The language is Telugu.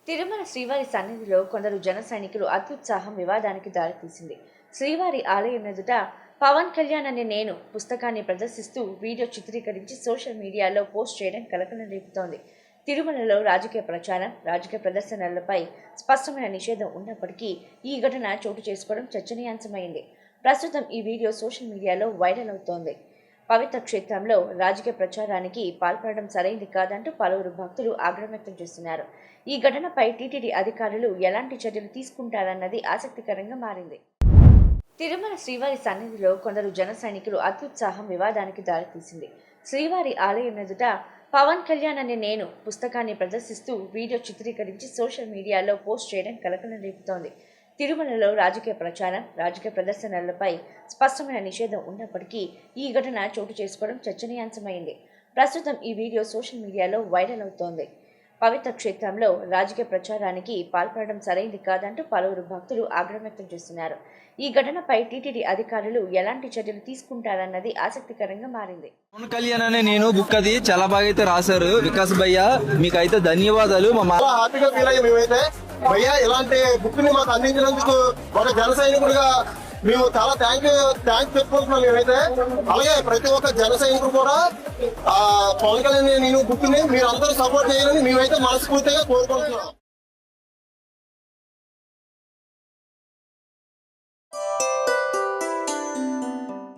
తిరుమల శ్రీవారి సన్నిధిలో కొందరు జన సైనికులు అత్యుత్సాహం వివాదానికి దారితీసింది. శ్రీవారి ఆలయం ఎదుట పవన్ కళ్యాణ్ అనే నేను పుస్తకాన్ని ప్రదర్శిస్తూ వీడియో చిత్రీకరించి సోషల్ మీడియాలో పోస్ట్ చేయడం కలకలం రేపుతోంది. తిరుమలలో రాజకీయ ప్రచారం, రాజకీయ ప్రదర్శనలపై స్పష్టమైన నిషేధం ఉన్నప్పటికీ ఈ ఘటన చోటు చేసుకోవడం చర్చనీయాంశమైంది. ప్రస్తుతం ఈ వీడియో సోషల్ మీడియాలో వైరల్ అవుతోంది. పవిత్ర క్షేత్రంలో రాజకీయ ప్రచారానికి పాల్పడడం సరైంది కాదంటూ పలువురు భక్తులు ఆగ్రహం వ్యక్తం చేస్తున్నారు. ఈ ఘటనపై టీటీడీ అధికారులు ఎలాంటి చర్యలు తీసుకుంటారన్నది ఆసక్తికరంగా మారింది. తిరుమల శ్రీవారి సన్నిధిలో కొందరు జన సైనికులు అత్యుత్సాహం వివాదానికి దారితీసింది. శ్రీవారి ఆలయం ఎదుట పవన్ కళ్యాణ్ అనే నేను పుస్తకాన్ని ప్రదర్శిస్తూ వీడియో చిత్రీకరించి సోషల్ మీడియాలో పోస్ట్ చేయడం కలకలం రేపుతోంది. తిరుమలలో రాజకీయ ప్రచారం, రాజకీయ ప్రదర్శనలపై స్పష్టమైన నిషేధం ఉన్నప్పటికీ ఈ ఘటన చోటు చేసుకోవడం చర్చనీయాంశమైంది. ప్రస్తుతం ఈ వీడియో సోషల్ మీడియాలో వైరల్ అవుతోంది. పవిత్ర క్షేత్రంలో రాజకీయ ప్రచారానికి పాల్పడడం సరైంది కాదంటూ పలువురు భక్తులు ఆగ్రహం వ్యక్తం చేస్తున్నారు. ఈ ఘటనపై టీటీడీ అధికారులు ఎలాంటి చర్యలు తీసుకుంటారన్నది ఆసక్తికరంగా మారింది. పవన్ కళ్యాణ్ అనే నేను బుక్ అది చాలా బాగా అయితే రాశారు వికాస్ భయ్య, మీకైతే ధన్యవాదాలు. హ్యాపీగా ఫీల్ అయ్యి మేమైతే భయ్య ఇలాంటి బుక్ ని మాకు అందించినందుకు ఒక జన సైనికుడిగా మేము చాలా థ్యాంక్స్ చెప్పుకుంటున్నాం మేమైతే. అలాగే ప్రతి ఒక్క జన సైనికుడు కూడా పవన్ కళ్యాణ్ నేను బుక్ ని మీరు అందరూ సపోర్ట్ చేయాలని మేమైతే మనస్ఫూర్తిగా కోరుకుంటున్నాం.